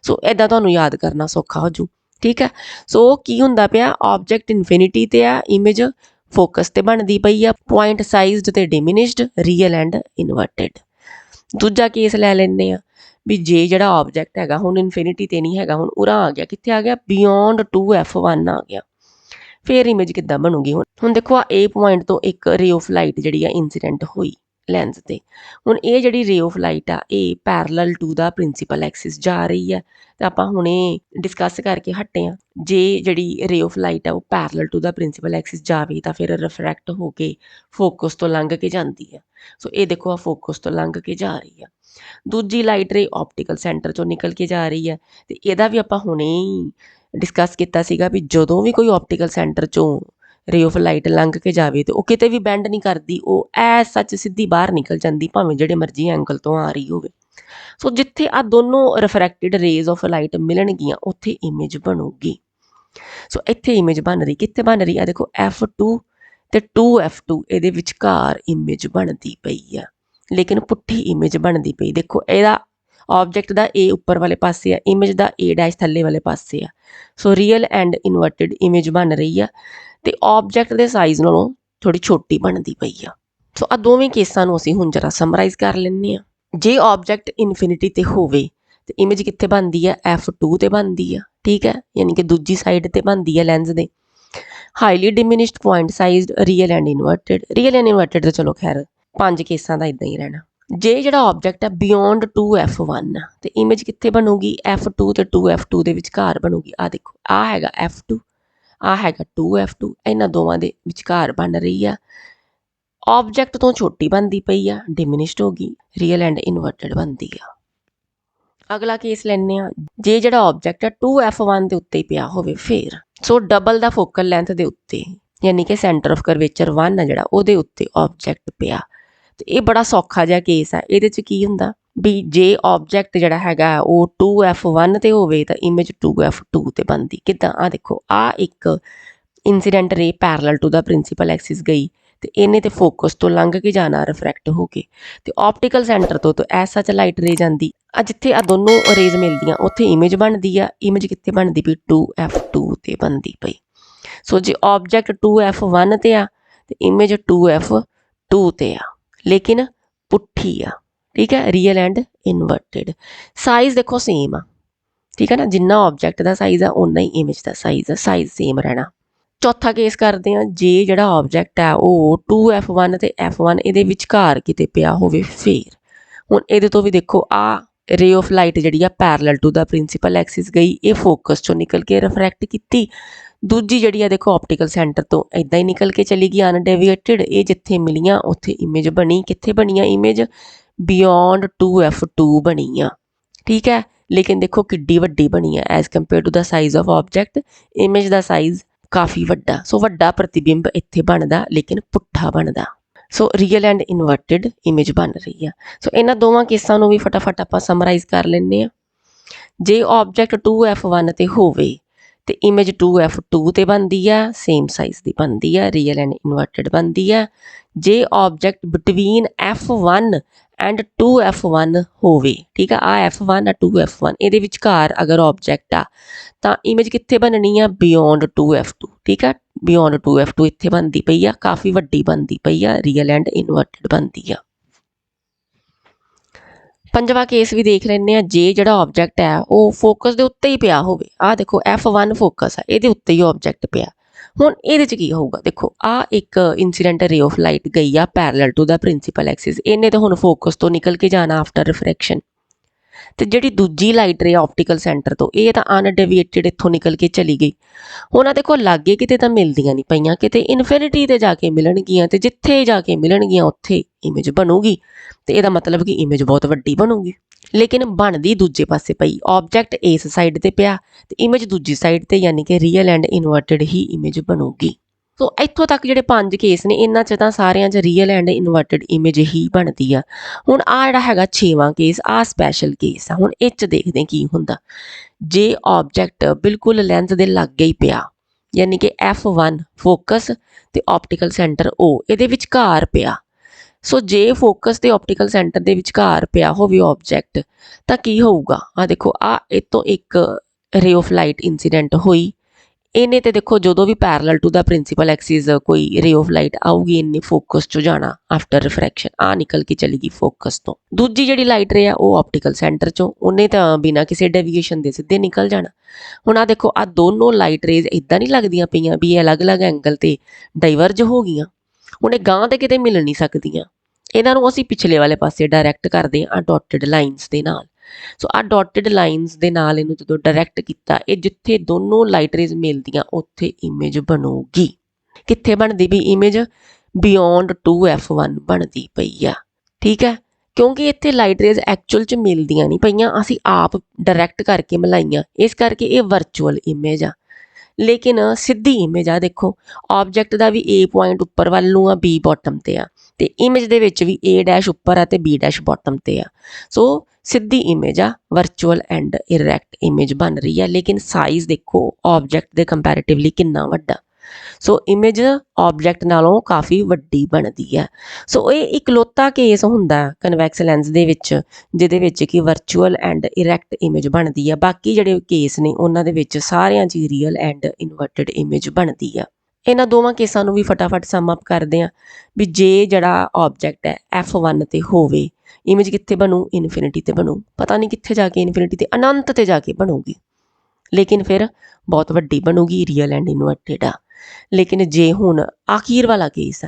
ਸੋ ਇੱਦਾਂ ਤੁਹਾਨੂੰ ਯਾਦ ਕਰਨਾ ਸੌਖਾ ਹੋ ਜੂ, ਠੀਕ ਹੈ। ਸੋ ਕੀ ਹੁੰਦਾ ਪਿਆ, ਆਬਜੈਕਟ ਇਨਫਿਨਿਟੀ ਤੇ ਆ, ਇਮੇਜ ਫੋਕਸ ਤੇ ਬਣਦੀ ਪਈ ਆ, ਪੁਆਇੰਟ ਸਾਈਜ਼ਡ ਤੇ ਡਿਮਿਨਿਸ਼ਡ, ਰੀਅਲ ਐਂਡ ਇਨਵਰਟਿਡ। ਦੂਜਾ ਕੇਸ ਲੈ ਲੈਂਦੇ ਆ ਵੀ ਜੇ ਜਿਹੜਾ ਆਬਜੈਕਟ ਹੈਗਾ ਹੁਣ ਇਨਫਿਨਿਟੀ ਤੇ ਨਹੀਂ ਹੈਗਾ, ਹੁਣ ਉਰਾ ਆ ਗਿਆ, ਕਿੱਥੇ ਆ ਗਿਆ, ਬਿਯੋਂਡ 2F1 ਆ ਗਿਆ। ਫਿਰ ਇਮੇਜ ਕਿੱਦਾਂ ਬਣੂਗੀ। ਹੁਣ ਦੇਖੋ ਆ A ਪੁਆਇੰਟ ਤੋਂ ਇੱਕ ਰੇ ਆਫ ਲਾਈਟ ਜਿਹੜੀ ਆ ਇਨਸੀਡੈਂਟ ਹੋਈ ਲੈਂਸ ਤੇ। ਹੁਣ ਇਹ ਜਿਹੜੀ ਰੇ ਆਫ ਲਾਈਟ ਆ ਇਹ parallel to the principal axis ਜਾ ਰਹੀ ਹੈ, ਤੇ ਆਪਾਂ ਹੁਣੇ ਡਿਸਕਸ ਕਰਕੇ ਹਟੇ ਆ ਜੇ ਜਿਹੜੀ ਰੇ ਆਫ ਲਾਈਟ ਆ ਉਹ parallel to the principal axis ਜਾਵੇ ਤਾਂ ਫਿਰ ਰਿਫਰੈਕਟ ਹੋ ਕੇ ਫੋਕਸ ਤੋਂ ਲੰਘ ਕੇ ਜਾਂਦੀ ਆ। ਸੋ ਇਹ ਦੇਖੋ ਆ ਫੋਕਸ ਤੋਂ ਲੰਘ ਕੇ ਜਾ ਰਹੀ ਆ। ਦੂਜੀ ਲਾਈਟ ਰੇ ਆਪਟੀਕਲ ਸੈਂਟਰ ਚੋਂ ਨਿਕਲ ਕੇ ਜਾ ਰਹੀ ਹੈ, ਤੇ ਇਹਦਾ ਵੀ ਆਪਾਂ ਹੁਣੇ ਹੀ ਡਿਸਕਸ ਕੀਤਾ ਸੀਗਾ ਵੀ ਜਦੋਂ ਵੀ ਕੋਈ ਆਪਟੀਕਲ ਸੈਂਟਰ ਚੋਂ ਰੇ ਆਫ ਲਾਈਟ ਲੰਘ ਕੇ ਜਾਵੇ ਤੇ ਉਹ ਕਿਤੇ ਵੀ ਬੈਂਡ ਨਹੀਂ ਕਰਦੀ, ਉਹ ਐਸ ਸੱਚ ਸਿੱਧੀ ਬਾਹਰ ਨਿਕਲ ਜਾਂਦੀ, ਭਾਵੇਂ ਜਿਹੜੇ ਮਰਜ਼ੀ ਐਂਗਲ ਤੋਂ ਆ ਰਹੀ ਹੋਵੇ। ਸੋ ਜਿੱਥੇ ਆ ਦੋਨੋਂ ਰਿਫਰੈਕਟਿਡ ਰੇਜ਼ ਆਫ ਲਾਈਟ ਮਿਲਣਗੀਆਂ ਉੱਥੇ ਇਮੇਜ ਬਣੂਗੀ। ਸੋ ਇੱਥੇ ਇਮੇਜ ਬਣ ਰਹੀ, ਕਿੱਥੇ ਬਣ ਰਹੀ ਆ, ਦੇਖੋ F2 ਤੇ 2F2 ਇਹਦੇ ਵਿਚਕਾਰ ਇਮੇਜ ਬਣਦੀ ਪਈ ਆ, ਲੇਕਿਨ ਪੁੱਠੀ ਇਮੇਜ ਬਣਦੀ ਪਈ। ਦੇਖੋ ਇਹਦਾ ਆਬਜੈਕਟ ਦਾ A ਉੱਪਰ ਵਾਲੇ ਪਾਸੇ ਆ, ਇਮੇਜ ਦਾ A' ਥੱਲੇ ਵਾਲੇ ਪਾਸੇ ਆ। ਸੋ ਰੀਅਲ ਐਂਡ ਇਨਵਰਟਿਡ ਇਮੇਜ ਬਣ ਰਹੀ ਆ ਤੇ ਆਬਜੈਕਟ ਦੇ ਸਾਈਜ਼ ਨਾਲੋਂ ਥੋੜੀ ਛੋਟੀ ਬਣਦੀ ਪਈ ਆ। ਸੋ ਆ ਦੋਵੇਂ ਕੇਸਾਂ ਨੂੰ ਅਸੀਂ ਹੁਣ ਜਰਾ ਸਮਰਾਈਜ਼ ਕਰ ਲੈਂਦੇ ਆ। ਜੇ ਆਬਜੈਕਟ ਇਨਫਿਨਿਟੀ ਤੇ ਹੋਵੇ ਤੇ ਇਮੇਜ ਕਿੱਥੇ ਬਣਦੀ ਆ, F2 ਤੇ ਬਣਦੀ ਆ, ਠੀਕ ਹੈ, ਯਾਨੀ ਕਿ ਦੂਜੀ ਸਾਈਡ ਤੇ ਬਣਦੀ ਆ ਲੈਂਸ ਦੇ। Highly diminished, point sized, real and inverted ਤੇ ਚਲੋ ਖੈਰ 5 ਕੇਸਾਂ ਦਾ ਇਦਾਂ ਹੀ ਰਹਿਣਾ। ਜੇ ਜਿਹੜਾ ਆਬਜੈਕਟ ਹੈ ਬਿਯੋਂਡ 2F1 ਤੇ ਇਮੇਜ ਕਿੱਥੇ ਬਣੂਗੀ, F2 ਤੇ 2F2 ਦੇ ਵਿਚਕਾਰ ਬਣੂਗੀ। ਆ ਦੇਖੋ ਆ ਹੈਗਾ F2, ਆ ਹੈਗਾ 2F2, ਇਹਨਾਂ ਦੋਵਾਂ ਦੇ ਵਿਚਕਾਰ ਬਣ ਰਹੀ ਆ। ਆਬਜੈਕਟ ਤੋਂ ਛੋਟੀ ਬਣਦੀ ਪਈ ਆ, ਡਿਮਿਨਿਸ਼ਡ ਹੋ ਗਈ, ਰੀਅਲ ਐਂਡ ਇਨਵਰਟਿਡ ਬਣਦੀ ਆ। ਅਗਲਾ ਕੇਸ ਲੈਂਦੇ ਆ, ਜੇ ਜਿਹੜਾ ਆਬਜੈਕਟ ਹੈ 2F1 ਦੇ ਉੱਤੇ ਹੀ ਪਿਆ ਹੋਵੇ ਫਿਰ। ਸੋ ਡਬਲ ਦਾ ਫੋਕਲ ਲੈਂਥ ਦੇ ਉੱਤੇ, ਯਾਨੀ ਕਿ ਸੈਂਟਰ ਆਫ ਕਰਵੇਚਰ 1 ਆ ਜਿਹੜਾ, ਉਹਦੇ ਉੱਤੇ ਆਬਜੈਕਟ ਪਿਆ। ਤੇ ਇਹ ਬੜਾ ਸੌਖਾ ਜਿਹਾ ਕੇਸ ਆ। ਇਹਦੇ 'ਚ ਕੀ ਹੁੰਦਾ ਵੀ ਜੇ ਆਬਜੈਕਟ ਜਿਹੜਾ ਹੈਗਾ ਉਹ 2F1 ਤੇ ਹੋਵੇ ਤਾਂ ਇਮੇਜ 2F2 ਤੇ ਬਣਦੀ। ਕਿੱਦਾਂ, ਆ ਦੇਖੋ ਆ ਇੱਕ incident ray parallel to the principal axis ਗਈ ਤੇ ਇਹਨੇ ਤੇ ਫੋਕਸ ਤੋਂ ਲੰਘ ਕੇ ਜਾਣਾ ਰਿਫਰੈਕਟ ਹੋ ਕੇ, ਤੇ ਆਪਟੀਕਲ ਸੈਂਟਰ ਤੋਂ ਐਸਾ ਚ ਲਾਈਟ ਰੇ ਜਾਂਦੀ ਆ, ਜਿੱਥੇ ਆ ਦੋਨੋਂ ਰੇਜ਼ ਮਿਲਦੀਆਂ ਉੱਥੇ ਇਮੇਜ ਬਣਦੀ ਆ। ਇਮੇਜ ਕਿੱਥੇ ਬਣਦੀ ਪਈ, 2F2 ਤੇ ਬਣਦੀ ਪਈ। ਸੋ ਜੇ ਆਬਜੈਕਟ 2F1 ਤੇ ਆ ਤੇ ਇਮੇਜ 2F2 ਤੇ ਆ, ਲੇਕਿਨ ਪੁੱਠੀ ਆ, ਠੀਕ ਹੈ, ਰੀਅਲ ਐਂਡ ਇਨਵਰਟਿਡ। ਸਾਈਜ਼ ਦੇਖੋ ਸੇਮ ਆ, ਠੀਕ ਹੈ ਨਾ, ਜਿੰਨਾ ਆਬਜੈਕਟ ਦਾ ਸਾਈਜ਼ ਆ ਉਨਾ ਹੀ ਇਮੇਜ ਦਾ ਸਾਈਜ਼ ਆ, ਸਾਈਜ਼ ਸੇਮ ਰਹਿਣਾ। ਚੌਥਾ ਕੇਸ ਕਰਦੇ ਆ, ਜੇ ਜਿਹੜਾ ਆਬਜੈਕਟ ਆ ਉਹ 2F1 ਤੇ F1 ਇਹਦੇ ਵਿਚਕਾਰ ਕਿਤੇ ਪਿਆ ਹੋਵੇ ਫਿਰ। ਹੁਣ ਇਹਦੇ ਤੋਂ ਵੀ ਦੇਖੋ ਆ ਰੇ ਆਫ ਲਾਈਟ ਜਿਹੜੀ ਆ parallel to the principal axis ਗਈ, ਇਹ ਫੋਕਸ ਚੋਂ ਨਿਕਲ ਕੇ ਰਿਫਰੈਕਟ ਕੀਤੀ। ਦੂਜੀ ਜਿਹੜੀ ਆ ਦੇਖੋ ਆਪਟੀਕਲ ਸੈਂਟਰ ਤੋਂ ਇਦਾਂ ਹੀ ਨਿਕਲ ਕੇ ਚਲੀ ਗਈ ਅਨਡੇਵੀਏਟਿਡ। ਇਹ ਜਿੱਥੇ ਮਿਲੀਆਂ ਉੱਥੇ ਇਮੇਜ ਬਣੀ। ਕਿੱਥੇ ਬਣੀ ਆ ਇਮੇਜ, ਬਿਯੋਂਡ 2F2 ਬਣੀ ਆ, ਠੀਕ ਹੈ। ਲੇਕਿਨ ਦੇਖੋ ਕਿੱਡੀ ਵੱਡੀ ਬਣੀ ਆ as compare to the size of object. Image ਦਾ ਸਾਈਜ਼ काफ़ी वड्डा, सो वड्डा प्रतिबिंब इत्थे बनदा लेकिन पुट्ठा बनदा। सो रीयल एंड इनवर्टिड इमेज बन रही है। सो इन्हां दोवां केसां नूं भी फटाफट आपां समराइज़ कर लैंदे आ। जे ऑब्जेक्ट 2F1 ते होवे ते इमेज 2F2 ते बनदी है, सेम साइज़ दी बनदी है, रियल एंड इनवर्टिड बनदी है। जे object between F1 and 2F1 होवे, ठीक है, आ F1 आ 2F1 इहदे विचकार अगर ऑब्जेक्ट आ तां इमेज कित्थे बननी आ, बियॉन्ड 2F2, ठीक है, बियॉन्ड 2F2 इत्थे बनदी पई आ, काफ़ी वड्डी बनदी पई आ, रियल एंड इनवर्टिड बनदी आ। पंजवा केस भी देख लैंदे आ, जे जिहड़ा ऑब्जेक्ट है वो फोकस दे उत्ते ही पिया होवे, आ देखो F1 फोकस है, इहदे उत्ते ही ऑब्जेक्ट पिया। हुण इहदे च की होऊगा, देखो आ एक इंसीडेंट रे ऑफ लाइट गई आ parallel to the principal axis, इहने तो हुण फोकस तो निकल के जाना आफ्टर रिफ्रैक्शन। ते जिहड़ी दूजी लाइट रे ऑप्टिकल सेंटर तो ये तो अनडेविएटेड इत्थों निकल के चली गई। हुण देखो लागे किते तो मिलदियां नहीं पईयां, किते इनफिनिटी ते जाके मिलणगियां, ते जिथे जाके मिलणगियां उत्थे इमेज बनूगी, ते इहदा मतलब कि इमेज बहुत वड्डी बनूगी। लेकिन बनदी दूजे पासे पई, ऑब्जेक्ट इस साइड ते पिया ते इमेज दूजी साइड ते, यानी कि रियल एंड इनवर्टिड ही इमेज बनूगी। सो इत्थों तक जिहड़े 5 केस ने इन्हां च तां सारियां च रियल एंड इनवर्टिड इमेज ही बनदी आ। हुण आ जिहड़ा हैगा 6वां केस, आ स्पैशल केस आ। हुण इह च देखदे की हुंदा। जे ऑब्जेक्ट बिल्कुल लैंस दे लागे ही पिया, यानी कि F1 फोकस ते ऑप्टिकल सेंटर O इहदे विचकार पिया। सो जे फोकस ते ऑप्टिकल सेंटर दे विचकार पिया होवे ऑब्जेक्ट तां की होऊगा, आ देखो आ इतों एक रे ऑफ लाइट इंसीडेंट होई, इन्हें ते देखो जो भी parallel to the principal axis कोई रे ऑफ लाइट आऊगी, इन्हें फोकस चो जाना आफ्टर रिफ्रैक्शन, आ निकल के चलेगी फोकस तो। दूजी जिहड़ी लाइट रे आ वो ऑप्टिकल सेंटर चो, उन्हें तो बिना किसी डेविएशन दे सीधे निकल जाना। हुण आ देखो आ दोनों लाइट रेज इदां नहीं लगदियां पईयां भी अलग अलग एंगल ते डाइवर्ज हो गईयां। हुण इह गांह ते किते मिल नहीं सकदियां, इन्हां नूं असीं पिछले वाले पासे डायरैक्ट करदे आ डॉटेड लाइनस दे नाल। सो आ डॉटेड लाइनस दे नाल इहनूं जदों डायरैक्ट कीता, ये जिथे दोनों लाइट रेज मिलदियां उत्थे इमेज बनूगी। कित्थे बनदी भी इमेज, बियॉन्ड 2F1 बनदी पई आ, ठीक है, क्योंकि इत्थे लाइट रेज एक्चुअल च मिलदियां नहीं पईयां, असीं आप डायरैक्ट करके मिलाईयां, इस करके ये वर्चुअल इमेज आ। लेकिन सीधी इमेज आ, देखो ऑब्जेक्ट का भी A पॉइंट उपर वल नूं आ, B बॉटम ते आ, ते इमेज दे विच भी A डैश उपर आ ते B डैश बॉटम ते आ। सो सीधी इमेज आ, वर्चुअल एंड इरैक्ट इमेज बन रही है, लेकिन साइज़ देखो ऑब्जेक्ट दे कंपैरेटिवली कितना वड्डा। सो इमेज ऑब्जेक्ट नालों काफ़ी वड्डी बनदी है। सो ये इकलौता केस हुंदा कन्वैक्स लैंस दे विच जिहदे विच कि वर्चुअल एंड इरैक्ट इमेज बनदी है। बाकी जिहड़े केस ने उन्हां दे विच सारियां च रियल एंड इनवर्टिड इमेज बनदी है। इन्हां दोवां केसां नूं भी फटाफट सम अप करदे आ भी जे जिहड़ा ऑब्जेक्ट है F1 ते होवे, इमेज कित्थे बनू, इनफिनिटी ते बनू, पता नहीं कित्थे जाके इनफिनिटी ते अनंत ते जाके बनूगी, लेकिन फिर बहुत वड्डी बनूगी, रियल एंड इनवर्टिड आ। लेकिन जे हुण आखिर वाला केस आ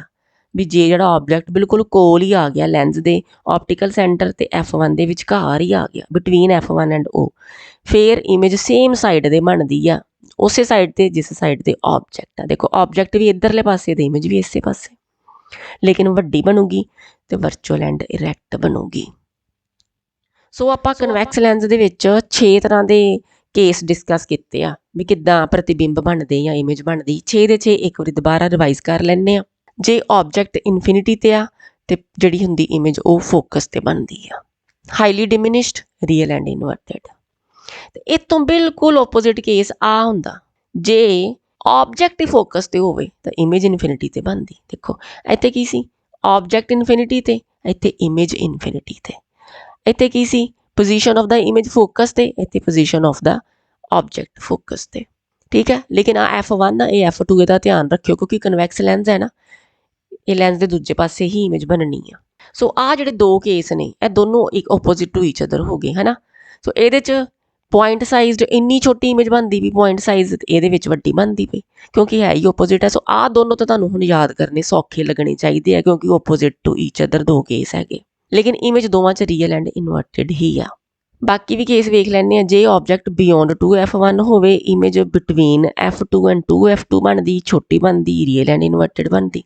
भी जे जिहड़ा ऑब्जेक्ट बिल्कुल कोल ही आ गया लैंस दे ऑप्टिकल सेंटर ते F1 दे विचकार ही आ गया, बिटवीन F1 एंड O, फिर इमेज सेम साइड दे बनदी आ, उस साइड ते जिस साइड ते ऑब्जेक्ट आ। देखो ऑब्जेक्ट भी इधरले पासे ते इमेज भी इसे पासे, लेकिन वड्डी बनूगी ते वर्चुअल एंड इरैक्ट बनूगी। सो आपां कन्वैक्स लैंस दे विच 6 तरह दे केस डिस्कस कीते आ भी किद्दां प्रतिबिंब बनदे या इमेज बनदी। 6 दे 6 एक बारी दोबारा रिवाइज कर लैंदे आ। जे ऑब्जेक्ट इनफिनिटी ते आ ते जिहड़ी हुंदी इमेज वो फोकस ते बनदी आ। Highly diminished, real and inverted. ते इतों बिल्कुल ओपोजिट केस आ हुंदा जे ऑब्जेक्ट ही फोकस ते होवे तां इमेज इनफिनिटी ते बनदी। देखो इत्थे की सी, ऑब्जेक्ट इनफिनिटी ते, इत्थे इमेज इनफिनिटी ते। इत्थे की सी, position of the image focus ते, इत्थे position of the object focus ते, ठीक है। लेकिन आ F1 आ, ये F2 दा ध्यान रखियो क्योंकि कन्वैक्स लैंस है ना, ये लैंस दे दूजे पासे ही इमेज बननी आ। सो आ जिहड़े दो केस ने ये दोनों एक ओपोजिट टू ईच अदर हो गए है ना। सो इहदे च पॉइंट साइज इन्नी छोटी इमेज बनदी भी, पॉइंट साइज इहदे विच वड्डी बनदी पई क्योंकि है ही ओपोजिट है। सो आ दोनों तो तुहानूं हुण याद करने सौखे लगने चाहिए है क्योंकि ओपोजिट टू ईच अदर दो केस हैगे, लेकिन इमेज दोवां च रियल एंड इनवर्टेड ही आ। बाकी भी केस वेख लैंदे आ। जे ऑब्जेक्ट बियॉन्ड 2F1 होवे, image between F2 and 2F2 बनदी, छोटी बनदी, रियल एंड इनवर्टेड बनदी।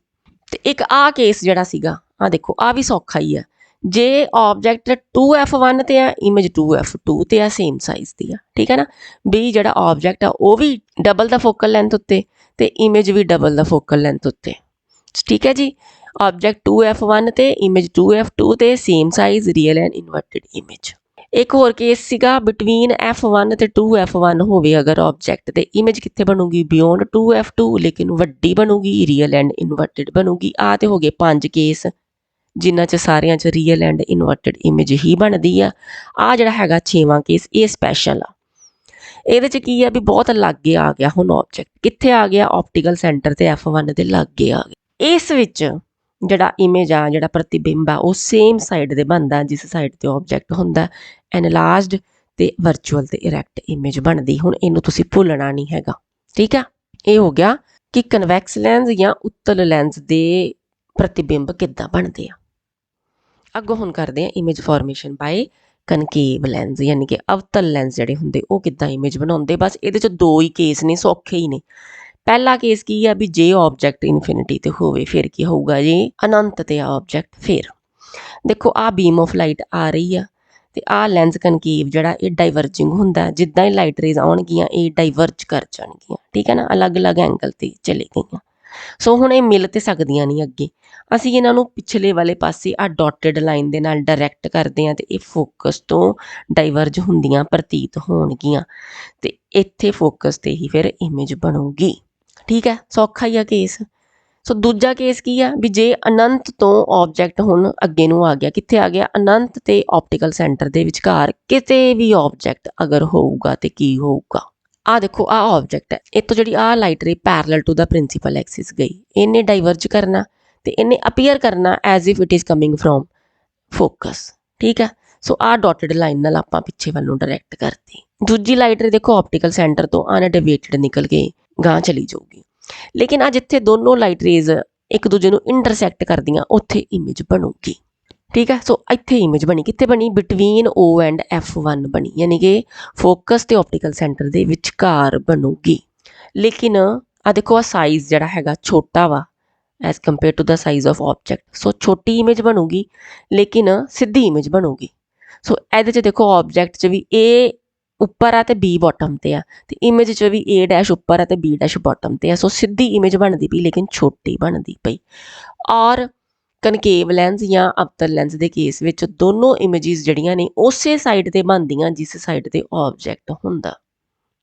ते एक आ केस जिहड़ा सीगा आ देखो आ भी सौखा ही है। जे ऑब्जेक्ट 2F1 ते आ, इमेज 2F2 ते आ, सेम साइज दी आ, ठीक है ना। भी जिहड़ा ऑब्जेक्ट आ वो भी डबल द फोकल लेंथ उत्ते ਤੇ ਇਮੇਜ ਵੀ ਡਬਲ ਦਾ ਫੋਕਲ ਲੈਂਥ ਉੱਤੇ। ਠੀਕ ਹੈ ਜੀ। ਆਬਜੈਕਟ 2f1 ਤੇ ਇਮੇਜ 2f2 ਤੇ same size real and inverted image. ਇੱਕ ਹੋਰ ਕੇਸ ਸੀਗਾ ਬਿਟਵੀਨ f1 ਤੇ 2f1 ਹੋਵੇ ਅਗਰ ਆਬਜੈਕਟ ਤੇ ਇਮੇਜ ਕਿੱਥੇ ਬਣੂਗੀ ਬਿਯੋਂਡ 2f2 ਲੇਕਿਨ ਵੱਡੀ ਬਣੂਗੀ ਰੀਅਲ ਐਂਡ ਇਨਵਰਟਿਡ ਬਣੂਗੀ। ਆ ਤੇ ਹੋ ਗਏ 5 ਕੇਸ ਜਿਨ੍ਹਾਂ 'ਚ ਸਾਰਿਆਂ 'ਚ ਰੀਅਲ ਐਂਡ ਇਨਵਰਟਿਡ ਇਮੇਜ ਹੀ ਬਣਦੀ ਆ। ਆ ਜਿਹੜਾ ਹੈਗਾ 6ਵਾਂ ਕੇਸ ਇਹ ਸਪੈਸ਼ਲ ਆ। ਇਹਦੇ 'ਚ ਕੀ ਆ ਵੀ ਬਹੁਤ ਲਾਗੇ ਆ ਗਿਆ ਹੁਣ ਆਬਜੈਕਟ ਕਿੱਥੇ ਆ ਗਿਆ ਆਪਟੀਕਲ ਸੈਂਟਰ ਤੇ f1 ਦੇ ਲਾਗੇ ਆ ਗਿਆ। ਇਸ ਵਿੱਚ ਜਿਹੜਾ ਇਮੇਜ ਆ ਜਿਹੜਾ ਪ੍ਰਤੀਬਿੰਬ ਆ ਉਹ ਸੇਮ ਸਾਈਡ ਦੇ ਬਣਦਾ ਜਿਸ ਸਾਈਡ ਤੇ ਆਬਜੈਕਟ ਹੁੰਦਾ। ਐਨਲਾਰਜਡ ਤੇ ਵਰਚੁਅਲ ਤੇ ਇਰੈਕਟ ਇਮੇਜ ਬਣਦੀ। ਹੁਣ ਇਹਨੂੰ ਤੁਸੀਂ ਭੁੱਲਣਾ ਨਹੀਂ ਹੈਗਾ। ਠੀਕ ਆ। ਇਹ ਹੋ ਗਿਆ ਕਿ ਕਨਵੈਕਸ ਲੈਂਸ ਜਾਂ ਉੱਤਲ ਲੈਂਸ ਦੇ ਪ੍ਰਤੀਬਿੰਬ ਕਿੱਦਾਂ ਬਣਦੇ ਆ। ਅੱਗੋਂ ਹੁਣ ਕਰਦੇ ਆ ਇਮੇਜ ਫਾਰਮੇਸ਼ਨ ਬਾਏ ਕਨਕੇਵ ਲੈਂਸ ਯਾਨੀ ਕਿ ਅਵਤਲ ਲੈਂਸ ਜਿਹੜੇ ਹੁੰਦੇ ਉਹ ਕਿੱਦਾਂ ਇਮੇਜ ਬਣਾਉਂਦੇ। ਬਸ ਇਹਦੇ 'ਚ 2 ਹੀ ਕੇਸ ਨੇ, ਸੌਖੇ ਹੀ ਨੇ। ਪਹਿਲਾ ਕੇਸ ਕੀ ਆ ਵੀ ਜੇ ਆਬਜੈਕਟ ਇਨਫਿਨਿਟੀ ਤੇ ਹੋਵੇ ਫਿਰ ਕੀ ਹੋਊਗਾ ਜੀ ਅਨੰਤ ਤੇ ਆਬਜੈਕਟ। ਫਿਰ ਦੇਖੋ ਆ ਬੀਮ ਆਫ ਲਾਈਟ ਆ ਰਹੀ ਆ ਤੇ ਆ ਲੈਂਸ ਕਨਕੇਵ ਜਿਹੜਾ ਇਹ ਡਾਈਵਰਜਿੰਗ ਹੁੰਦਾ। ਜਿੱਦਾਂ ਹੀ ਲਾਈਟ ਰੇਜ਼ ਆਉਣਗੀਆਂ ਇਹ ਡਾਈਵਰਜ ਕਰ ਜਾਣਗੀਆਂ। ਠੀਕ ਹੈ ਨਾ, ਅਲੱਗ-ਅਲੱਗ ਐਂਗਲ ਤੇ ਚਲੇ ਗਈਆਂ। ਸੋ ਹੁਣ ਇਹ ਮਿਲ ਤੇ ਸਕਦੀਆਂ ਨਹੀਂ ਅੱਗੇ। ਅਸੀਂ ਇਹਨਾਂ ਨੂੰ ਪਿਛਲੇ ਵਾਲੇ ਪਾਸੇ ਆ ਡੋਟਡ ਲਾਈਨ ਦੇ ਨਾਲ ਡਾਇਰੈਕਟ ਕਰਦੇ ਹਾਂ ਤੇ ਇਹ ਫੋਕਸ ਤੋਂ ਡਾਈਵਰਜ ਹੁੰਦੀਆਂ ਪ੍ਰਤੀਤ ਹੋਣਗੀਆਂ ਤੇ ਇੱਥੇ ਫੋਕਸ ਤੇ ਹੀ ਫਿਰ ਇਮੇਜ ਬਣੂਗੀ। ਠੀਕ ਹੈ, ਸੌਖਾ ਹੀ ਆ ਕੇਸ। ਸੋ ਦੂਜਾ ਕੇਸ ਕੀ ਆ ਵੀ ਜੇ ਅਨੰਤ ਤੋਂ ਆਬਜੈਕਟ ਹੁਣ ਅੱਗੇ ਨੂੰ ਆ ਗਿਆ, ਕਿੱਥੇ ਆ ਗਿਆ ਅਨੰਤ ਤੇ ਆਪਟੀਕਲ ਸੈਂਟਰ ਦੇ ਵਿਚਕਾਰ ਕਿਤੇ ਵੀ ਆਬਜੈਕਟ ਅਗਰ ਹੋਊਗਾ ਤੇ ਕੀ ਹੋਊਗਾ। ਆ ਦੇਖੋ ਆ ਆਬਜੈਕਟ ਹੈ, ਇੱਥੋਂ ਜਿਹੜੀ ਆ light ray parallel to the principal axis ਗਈ, ਇਹਨੇ ਡਾਈਵਰਜ ਕਰਨਾ ਤੇ ਇਹਨੇ ਅਪੀਅਰ ਕਰਨਾ as if it is coming from focus. ਠੀਕ ਹੈ। ਸੋ ਆ ਡੋਟਡ ਲਾਈਨ ਨਾਲ ਆਪਾਂ ਪਿੱਛੇ ਵੱਲ ਨੂੰ ਡਾਇਰੈਕਟ ਕਰਤੀ। ਦੂਜੀ ਲਾਈਟ ਰੇ ਦੇਖੋ ਆਪਟੀਕਲ ਸੈਂਟਰ ਤੋਂ ਅਨਡਿਵੇਟਡ ਨਿਕਲ ਕੇ ਗਾਂ ਚਲੀ ਜਾਊਗੀ। ਲੇਕਿਨ ਆ ਜਿੱਥੇ ਦੋਨੋਂ ਲਾਈਟ ਰੇਜ਼ ਇੱਕ ਦੂਜੇ ਨੂੰ ਇੰਟਰਸੈਕਟ ਕਰਦੀਆਂ ਉੱਥੇ ਇਮੇਜ ਬਣੂਗੀ। ਠੀਕ ਹੈ। ਸੋ ਇੱਥੇ ਇਮੇਜ ਬਣੀ, ਕਿੱਥੇ ਬਣੀ ਬਿਟਵੀਨ O ਐਂਡ F1 ਬਣੀ, ਯਾਨੀ ਕਿ ਫੋਕਸ ਤੇ ਆਪਟੀਕਲ ਸੈਂਟਰ ਦੇ ਵਿਚਕਾਰ ਬਣੂਗੀ। ਲੇਕਿਨ ਆ ਦੇਖੋ ਆ ਸਾਈਜ਼ ਜਿਹੜਾ ਹੈਗਾ ਛੋਟਾ ਵਾ as compare to the size of object. So ਛੋਟੀ ਇਮੇਜ ਬਣੂਗੀ ਲੇਕਿਨ ਸਿੱਧੀ ਇਮੇਜ ਬਣੂਗੀ। ਸੋ ਇਹਦੇ 'ਚ ਦੇਖੋ ਆਬਜੈਕਟ 'ਚ ਵੀ A ਉੱਪਰ ਆ ਤੇ B ਬਾਟਮ ਤੇ ਆ ਤੇ ਇਮੇਜ 'ਚ ਵੀ A ਡੈਸ਼ ਉੱਪਰ ਆ ਤੇ B ਡੈਸ਼ ਬਾਟਮ ਤੇ ਆ। ਸੋ ਸਿੱਧੀ ਇਮੇਜ ਬਣਦੀ ਪਈ ਲੇਕਿਨ ਛੋਟੀ ਬਣਦੀ ਪਈ। ਔਰ ਕਨਕੇਵ ਲੈਂਸ ਜਾਂ ਅਵਤਲ ਲੈਂਸ ਦੇ ਕੇਸ ਵਿੱਚ ਦੋਨੋਂ ਇਮੇਜਿਸ ਜਿਹੜੀਆਂ ਨੇ ਉਸੇ ਸਾਈਡ ਤੇ ਬਣਦੀਆਂ ਜਿਸ ਸਾਈਡ ਤੇ ਆਬਜੈਕਟ ਹੁੰਦਾ।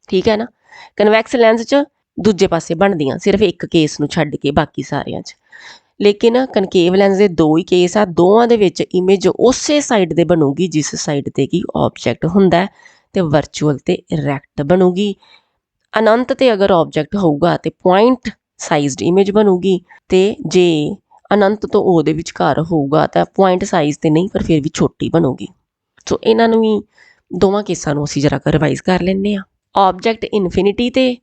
ਠੀਕ ਹੈ ਨਾ। ਕਨਵੈਕਸ ਲੈਂਸ 'ਚ ਦੂਜੇ ਪਾਸੇ ਬਣਦੀਆਂ ਸਿਰਫ ਇੱਕ ਕੇਸ ਨੂੰ ਛੱਡ ਕੇ ਬਾਕੀ ਸਾਰਿਆਂ 'ਚ। ਲੇਕਿਨ ਕਨਕੇਵ ਲੈਂਸ ਦੇ 2 ਹੀ ਕੇਸ ਆ, ਦੋਵਾਂ ਦੇ ਵਿੱਚ ਇਮੇਜ ਉਸੇ ਸਾਈਡ ਤੇ ਬਣੂਗੀ ਜਿਸ ਸਾਈਡ ਤੇ ਕੀ ਆਬਜੈਕਟ ਹੁੰਦਾ ਤੇ ਵਰਚੁਅਲ ਤੇ ਇਰੈਕਟ ਬਣੂਗੀ। ਅਨੰਤ ਤੇ ਅਗਰ ਆਬਜੈਕਟ ਹੋਊਗਾ ਤੇ ਪੁਆਇੰਟ ਸਾਈਜ਼ਡ ਇਮੇਜ ਬਣੂਗੀ ਤੇ ਜੇ ਅਨੰਤ ਤੋਂ O ਦੇ ਵਿਚਕਾਰ ਹੋਊਗਾ ਤਾਂ ਪੁਆਇੰਟ ਸਾਈਜ਼ ਤੇ ਨਹੀਂ ਪਰ ਫਿਰ ਵੀ ਛੋਟੀ ਬਣੂਗੀ। ਸੋ ਇਹਨਾਂ ਨੂੰ ਵੀ ਦੋਵਾਂ ਕੇਸਾਂ ਨੂੰ ਅਸੀਂ ਜਰਾ ਰਿਵਾਈਜ਼ ਕਰ ਲੈਂਦੇ ਹਾਂ। ਆਬਜੈਕਟ ਇਨਫਿਨਿਟੀ ਤੇ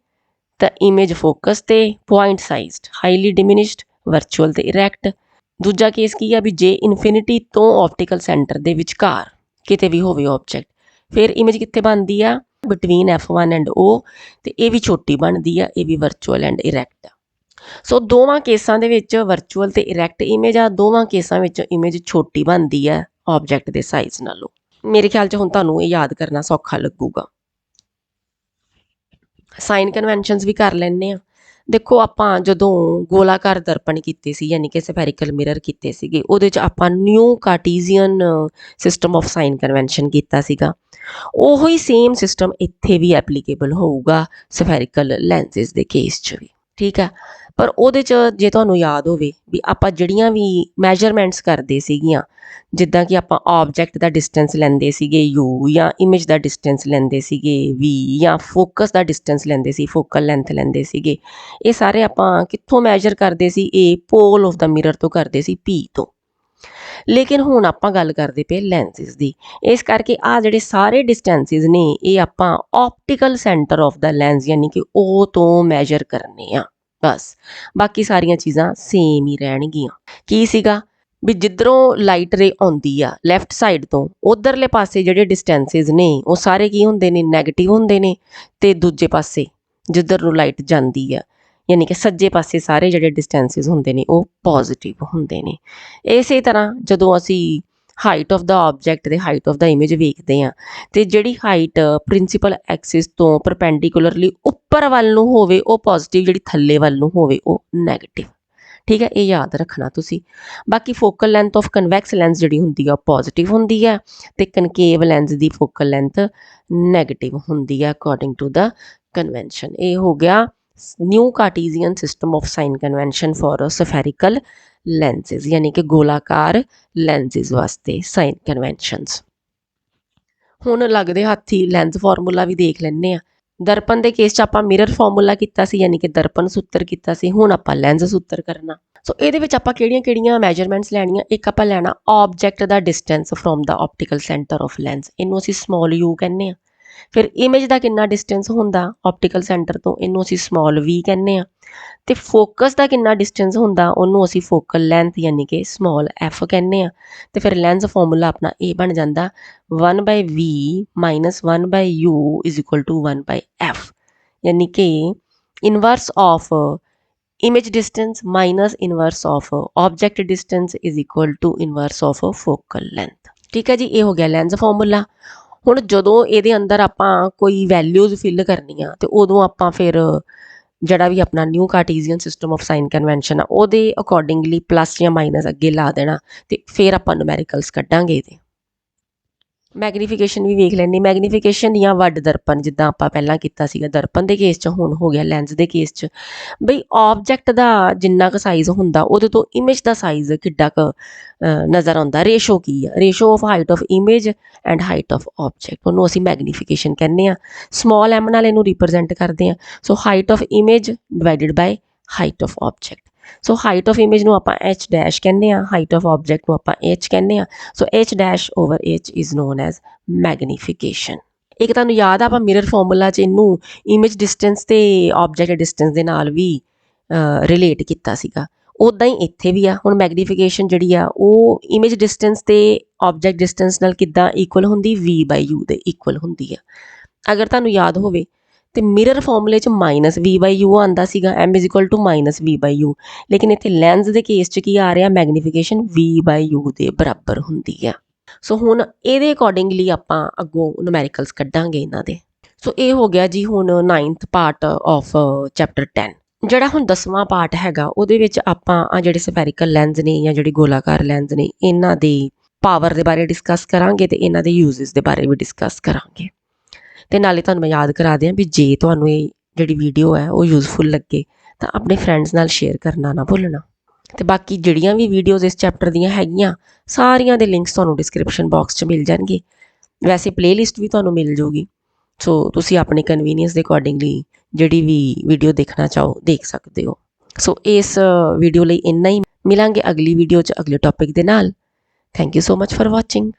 ਤਾਂ ਇਮੇਜ ਫੋਕਸ ਤੇ ਪੁਆਇੰਟ ਸਾਈਜ਼ਡ ਹਾਈਲੀ ਡਿਮਿਨਿਸ਼ਡ ਵਰਚੁਅਲ ਤੇ ਇਰੈਕਟ। ਦੂਜਾ ਕੇਸ ਕੀ ਆ ਵੀ ਜੇ ਇਨਫਿਨਿਟੀ ਤੋਂ ਆਪਟੀਕਲ ਸੈਂਟਰ ਦੇ ਵਿਚਕਾਰ ਕਿਤੇ ਵੀ ਹੋਵੇ ਆਬਜੈਕਟ ਫਿਰ ਇਮੇਜ ਕਿੱਥੇ ਬਣਦੀ ਆ ਬਿਟਵੀਨ F1 ਐਂਡ O ਤੇ ਇਹ ਵੀ ਛੋਟੀ ਬਣਦੀ ਆ, ਇਹ ਵੀ ਵਰਚੁਅਲ ਐਂਡ ਇਰੈਕਟ ਆ। ਸੋ ਦੋਵਾਂ ਕੇਸਾਂ ਦੇ ਵਿੱਚ ਵਰਚੁਅਲ ਤੇ ਇਰੈਕਟ ਇਮੇਜ ਆ, ਦੋਵਾਂ ਕੇਸਾਂ ਵਿੱਚ ਇਮੇਜ ਛੋਟੀ ਬਣਦੀ ਆ ਆਬਜੈਕਟ ਦੇ ਸਾਈਜ਼ ਨਾਲੋਂ। ਮੇਰੇ ਖਿਆਲ 'ਚ ਹੁਣ ਤੁਹਾਨੂੰ ਇਹ ਯਾਦ ਕਰਨਾ ਸੌਖਾ ਲੱਗੂਗਾ। ਸਾਈਨ ਕਨਵੈਨਸ਼ਨਸ ਵੀ ਕਰ ਲੈਂਦੇ ਆ। ਦੇਖੋ ਆਪਾਂ ਜਦੋਂ ਗੋਲਾਕਾਰ ਦਰਪਣ ਕੀਤੇ ਸੀ ਯਾਨੀ ਕਿ ਸਫੈਰੀਕਲ ਮਿਰਰ ਕੀਤੇ ਸੀਗੇ ਉਹਦੇ 'ਚ ਆਪਾਂ new Cartesian system of sign convention ਕੀਤਾ ਸੀਗਾ। ਉਹੋ ਹੀ ਸੇਮ ਸਿਸਟਮ ਇੱਥੇ ਵੀ ਐਪਲੀਕੇਬਲ ਹੋਊਗਾ ਸਫੈਰੀਕਲ ਲੈਂਸਿਸ ਦੇ ਕੇਸ 'ਚ ਵੀ। ਠੀਕ ਆ। ਪਰ ਉਹਦੇ 'ਚ ਜੇ ਤੁਹਾਨੂੰ ਯਾਦ ਹੋਵੇ ਵੀ ਆਪਾਂ ਜਿਹੜੀਆਂ ਵੀ ਮੈਜਰਮੈਂਟਸ ਕਰਦੇ ਸੀਗੀਆਂ ਜਿੱਦਾਂ ਕਿ ਆਪਾਂ ਆਬਜੈਕਟ ਦਾ ਡਿਸਟੈਂਸ ਲੈਂਦੇ ਸੀਗੇ U ਜਾਂ ਇਮੇਜ ਦਾ ਡਿਸਟੈਂਸ ਲੈਂਦੇ ਸੀਗੇ V ਜਾਂ ਫੋਕਸ ਦਾ ਡਿਸਟੈਂਸ ਲੈਂਦੇ ਸੀ, ਫੋਕਲ ਲੈਂਥ ਲੈਂਦੇ ਸੀਗੇ, ਇਹ ਸਾਰੇ ਆਪਾਂ ਕਿੱਥੋਂ ਮੈਜਰ ਕਰਦੇ ਸੀ ਇਹ ਪੋਲ ਆਫ ਦਾ ਮਿਰਰ ਤੋਂ ਕਰਦੇ ਸੀ P ਤੋਂ। ਲੇਕਿਨ ਹੁਣ ਆਪਾਂ ਗੱਲ ਕਰਦੇ ਪਏ ਲੈਂਸਿਸ ਦੀ। ਇਸ ਕਰਕੇ ਆ ਜਿਹੜੇ ਸਾਰੇ ਡਿਸਟੈਂਸਿਸ ਨੇ ਇਹ ਆਪਾਂ optical centre of the lens ਯਾਨੀ ਕਿ ਉਹ ਤੋਂ ਮੈਜਰ ਕਰਨੇ ਆ ਬਸ। ਬਾਕੀ ਸਾਰੀਆਂ ਚੀਜ਼ਾਂ ਸੇਮ ਹੀ ਰਹਿਣਗੀਆਂ। ਕੀ ਸੀਗਾ ਵੀ ਜਿੱਧਰੋਂ ਲਾਈਟ ਰੇ ਆਉਂਦੀ ਆ ਲੈਫਟ ਸਾਈਡ ਤੋਂ ਉਧਰਲੇ ਪਾਸੇ ਜਿਹੜੇ ਡਿਸਟੈਂਸਿਸ ਨੇ ਉਹ ਸਾਰੇ ਕੀ ਹੁੰਦੇ ਨੇ ਨੈਗੇਟਿਵ ਹੁੰਦੇ ਨੇ ਤੇ ਦੂਜੇ ਪਾਸੇ ਜਿੱਧਰ ਨੂੰ ਲਾਈਟ ਜਾਂਦੀ ਆ ਯਾਨੀ ਕਿ ਸੱਜੇ ਪਾਸੇ ਸਾਰੇ ਜਿਹੜੇ ਡਿਸਟੈਂਸਿਸ ਹੁੰਦੇ ਨੇ ਉਹ ਪੋਜ਼ਿਟਿਵ ਹੁੰਦੇ ਨੇ। ਇਸੇ ਤਰ੍ਹਾਂ ਜਦੋਂ ਅਸੀਂ ਹਾਈਟ ਆਫ ਦਾ ਆਬਜੈਕਟ ਤੇ ਹਾਈਟ ਆਫ ਦਾ ਇਮੇਜ ਵੇਖਦੇ ਹਾਂ ਤੇ ਜਿਹੜੀ ਹਾਈਟ ਪ੍ਰਿੰਸੀਪਲ ਐਕਸਿਸ ਤੋਂ ਪਰਪੈਂਡੀਕੂਲਰਲੀ ਉੱਪਰ ਵੱਲ ਨੂੰ ਹੋਵੇ ਉਹ ਪੋਜ਼ਿਟਿਵ, ਜਿਹੜੀ ਥੱਲੇ ਵੱਲ ਨੂੰ ਹੋਵੇ ਉਹ ਨੈਗੇਟਿਵ। ਠੀਕ ਹੈ, ਇਹ ਯਾਦ ਰੱਖਣਾ ਤੁਸੀਂ। ਬਾਕੀ focal length of convex lens ਜਿਹੜੀ ਹੁੰਦੀ ਆ ਪੋਜ਼ਿਟਿਵ ਹੁੰਦੀ ਹੈ ਤੇ ਕਨਕੇਵ ਲੈਂਸ ਦੀ ਫੋਕਲ ਲੈਂਥ ਨੈਗੇਟਿਵ ਹੁੰਦੀ ਹੈ ਅਕੋਰਡਿੰਗ ਟੂ ਦਾ ਕਨਵੈਨਸ਼ਨ। ਇਹ ਹੋ ਗਿਆ new Cartesian system of sign convention for spherical lenses, ਯਾਨੀ ਕਿ ਗੋਲਾਕਾਰ ਲੈਂਸਿਸ ਵਾਸਤੇ ਸਾਈਨ ਕਨਵੈਨਸ਼ਨਸ। ਹੁਣ ਲੱਗਦੇ ਹੱਥੀ ਲੈਂਸ ਫਾਰਮੂਲਾ ਵੀ ਦੇਖ ਲੈਂਦੇ ਆ। ਦਰਪਣ ਦੇ ਕੇਸ 'ਚ ਆਪਾਂ ਮਿਰਰ ਫਾਰਮੂਲਾ ਕੀਤਾ ਸੀ, ਯਾਨੀ ਕਿ ਦਰਪਣ ਸੂਤਰ ਕੀਤਾ ਸੀ। ਹੁਣ ਆਪਾਂ ਲੈਂਸ ਸੂਤਰ ਕਰਨਾ। ਸੋ ਇਹਦੇ ਵਿੱਚ ਆਪਾਂ ਕਿਹੜੀਆਂ ਮੈਜਰਮੈਂਟਸ ਲੈਣੀਆਂ। ਇੱਕ ਆਪਾਂ ਲੈਣਾ object the distance from the optical centre of lens, ਇਹਨੂੰ ਅਸੀਂ ਸਮਾਲ ਯੂ ਕਹਿੰਦੇ ਆ। ਫਿਰ ਇਮੇਜ ਦਾ ਕਿੰਨਾ ਡਿਸਟੈਂਸ ਹੁੰਦਾ ਆਪਟੀਕਲ ਸੈਂਟਰ ਤੋਂ, ਇਹਨੂੰ ਅਸੀਂ ਸਮਾਲ ਵੀ ਕਹਿੰਦੇ ਆ। ਤੇ ਫੋਕਸ ਦਾ ਕਿੰਨਾ ਡਿਸਟੈਂਸ ਹੁੰਦਾ, ਉਹਨੂੰ ਅਸੀਂ ਫੋਕਲ ਲੈਂਥ ਯਾਨੀ ਕਿ ਸਮਾਲ ਐਫ ਕਹਿੰਦੇ ਆ। ਤੇ ਫਿਰ ਲੈਂਸ ਫਾਰਮੂਲਾ ਆਪਣਾ ਇਹ ਬਣ ਜਾਂਦਾ 1/v - 1/u = 1/f, ਯਾਨੀ ਕਿ inverse of image distance minus inverse of object distance is equal to inverse of focal length। ਠੀਕ ਹੈ ਜੀ, ਇਹ ਹੋ ਗਿਆ ਲੈਂਸ ਫਾਰਮੂਲਾ। ਹੁਣ ਜਦੋਂ ਇਹਦੇ ਅੰਦਰ ਆਪਾਂ ਕੋਈ ਵੈਲਿਊਜ਼ ਫਿਲ ਕਰਨੀਆਂ ਤੇ ਉਦੋਂ ਆਪਾਂ ਫਿਰ ਜਿਹੜਾ ਵੀ ਆਪਣਾ new Cartesian system of sign convention ਆ ਉਹਦੇ ਅਕੋਰਡਿੰਗਲੀ ਪਲੱਸ ਜਾਂ ਮਾਈਨਸ ਅੱਗੇ ਲਾ ਦੇਣਾ ਤੇ ਫਿਰ ਆਪਾਂ ਨੂਮੈਰੀਕਲਸ ਕੱਢਾਂਗੇ ਇਹਦੇ। ਮੈਗਨੀਫਿਕੇਸ਼ਨ ਵੀ ਵੇਖ ਲੈਣੀ। ਮੈਗਨੀਫਿਕੇਸ਼ਨ ਜਾਂ ਵੱਡ ਦਰਪਣ, ਜਿੱਦਾਂ ਆਪਾਂ ਪਹਿਲਾਂ ਕੀਤਾ ਸੀਗਾ ਦਰਪਣ ਦੇ ਕੇਸ 'ਚ, ਹੁਣ ਹੋ ਗਿਆ ਲੈਂਸ ਦੇ ਕੇਸ 'ਚ। ਬਈ ਆਬਜੈਕਟ ਦਾ ਜਿੰਨਾ ਕੁ ਸਾਈਜ਼ ਹੁੰਦਾ ਉਹਦੇ ਤੋਂ ਇਮੇਜ ਦਾ ਸਾਈਜ਼ ਕਿੱਡਾ ਕੁ ਨਜ਼ਰ ਆਉਂਦਾ, ਰੇਸ਼ੋ ਕੀ ਆ, ratio of height of image and height of object, ਉਹਨੂੰ ਅਸੀਂ ਮੈਗਨੀਫਿਕੇਸ਼ਨ ਕਹਿੰਦੇ ਆ। ਸਮਾਲ ਐਮ ਨਾਲ ਇਹਨੂੰ ਰਿਪਰਜੈਂਟ ਕਰਦੇ ਆ। So height of image divided by height of object. So height of image ਨੂੰ ਆਪਾਂ h ਡੈਸ਼ ਕਹਿੰਦੇ ਆ, ਹਾਈਟ ਆਫ ਆਬਜੈਕਟ ਨੂੰ ਆਪਾਂ h ਕਹਿੰਦੇ ਆ। ਸੋ h' is non as magnification. ਇੱਕ ਤੁਹਾਨੂੰ ਯਾਦ ਆ ਆਪਾਂ ਮਿਰਰ ਫਾਰਮੂਲਾ 'ਚ ਇਹਨੂੰ ਇਮੇਜ ਡਿਸਟੈਂਸ ਤੇ ਆਬਜੈਕਟ ਡਿਸਟੈਂਸ ਦੇ ਨਾਲ ਵੀ ਰਿਲੇਟ ਕੀਤਾ ਸੀਗਾ, ਉੱਦਾਂ ਹੀ ਇੱਥੇ ਵੀ ਆ। ਹੁਣ ਮੈਗਨੀਫਿਕੇਸ਼ਨ ਜਿਹੜੀ ਆ ਉਹ ਇਮੇਜ ਡਿਸਟੈਂਸ ਤੇ ਆਬਜੈਕਟ ਡਿਸਟੈਂਸ ਨਾਲ ਕਿੱਦਾਂ ਇਕੁਅਲ ਹੁੰਦੀ, v/u ਦੇ ਇਕੁਅਲ ਹੁੰਦੀ ਆ। ਅਗਰ ਤੁਹਾਨੂੰ ਯਾਦ ਹੋਵੇ ਤੇ ਮਿਰਰ ਫਾਰਮੂਲੇ 'ਚ -v/u ਆਉਂਦਾ ਸੀਗਾ, m = -v/u, ਲੇਕਿਨ ਇੱਥੇ ਲੈਂਸ ਦੇ ਕੇਸ 'ਚ ਕੀ ਆ ਰਿਹਾ, ਮੈਗਨੀਫਿਕੇਸ਼ਨ v/u ਦੇ ਬਰਾਬਰ ਹੁੰਦੀ ਆ। ਸੋ ਹੁਣ ਇਹਦੇ ਅਕੋਰਡਿੰਗਲੀ ਆਪਾਂ ਅੱਗੋਂ ਨੂਮੈਰੀਕਲਸ ਕੱਢਾਂਗੇ ਇਹਨਾਂ ਦੇ। ਸੋ ਇਹ ਹੋ ਗਿਆ ਜੀ ਹੁਣ 9th ਪਾਰਟ ਆਫ ਚੈਪਟਰ 10। ਜਿਹੜਾ ਹੁਣ 10ਵਾਂ ਪਾਰਟ ਹੈਗਾ ਉਹਦੇ ਵਿੱਚ ਆਪਾਂ ਆ ਜਿਹੜੇ ਸਫੈਰਿਕਲ ਲੈਂਸ ਨੇ ਜਾਂ ਜਿਹੜੇ ਗੋਲਾਕਾਰ ਲੈਂਸ ਨੇ ਇਹਨਾਂ ਦੇ ਪਾਵਰ ਦੇ ਬਾਰੇ ਡਿਸਕਸ ਕਰਾਂਗੇ ਤੇ ਇਹਨਾਂ ਦੇ ਯੂਜ਼ਸ ਦੇ ਬਾਰੇ ਵੀ ਡਿਸਕਸ ਕਰਾਂਗੇ। ਤੇ ਨਾਲੇ ਤੁਹਾਨੂੰ ਮੈਂ ਯਾਦ ਕਰਾ ਦਿਆਂ ਵੀ ਜੇ ਤੁਹਾਨੂੰ ਇਹ ਜਿਹੜੀ ਵੀਡੀਓ ਹੈ ਉਹ ਯੂਜ਼ਫੁਲ ਲੱਗੇ ਤਾਂ ਆਪਣੇ ਫਰੈਂਡਸ ਨਾਲ ਸ਼ੇਅਰ ਕਰਨਾ ਨਾ ਭੁੱਲਣਾ। ਤੇ ਬਾਕੀ ਜਿਹੜੀਆਂ ਵੀ ਵੀਡੀਓਜ਼ ਇਸ ਚੈਪਟਰ ਦੀਆਂ ਹੈਗੀਆਂ ਸਾਰੀਆਂ ਦੇ ਲਿੰਕਸ ਤੁਹਾਨੂੰ ਡਿਸਕ੍ਰਿਪਸ਼ਨ ਬਾਕਸ 'ਚ ਮਿਲ ਜਾਣਗੇ। ਵੈਸੇ ਪਲੇਲਿਸਟ ਵੀ ਤੁਹਾਨੂੰ ਮਿਲ ਜਾਊਗੀ। ਸੋ ਤੁਸੀਂ ਆਪਣੇ ਕਨਵੀਨੀਅੰਸ ਦੇ ਅਕੋਰਡਿੰਗਲੀ ਜਿਹੜੀ ਵੀ ਵੀਡੀਓ ਦੇਖਣਾ ਚਾਹੋ ਦੇਖ ਸਕਦੇ ਹੋ। ਸੋ ਇਸ ਵੀਡੀਓ ਲਈ ਇੰਨਾ ਹੀ। ਮਿਲਾਂਗੇ ਅਗਲੀ ਵੀਡੀਓ 'ਚ ਅਗਲੇ ਟੌਪਿਕ ਦੇ ਨਾਲ। Thank you so much for watching.